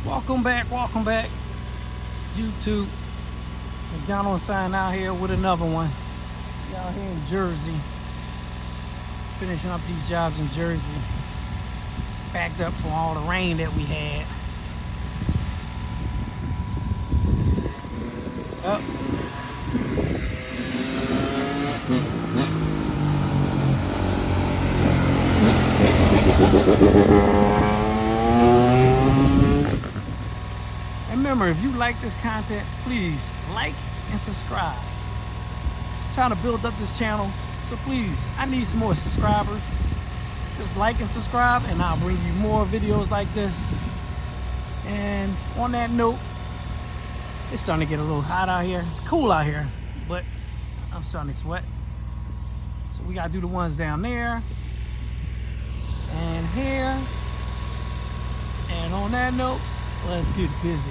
Welcome back, YouTube. McDonald's sign out here with another one. We out here in Jersey, finishing up these jobs in Jersey. Backed up from all the rain that we had. Up. Remember, if you like this content, please like and subscribe. I'm trying to build up this channel, so please, I need some more subscribers. Just like and subscribe, and I'll bring you more videos like this. And on that note, it's starting to get a little hot out here. It's cool out here, but I'm starting to sweat. So we gotta do the ones down there and here. And on that note, let's get busy.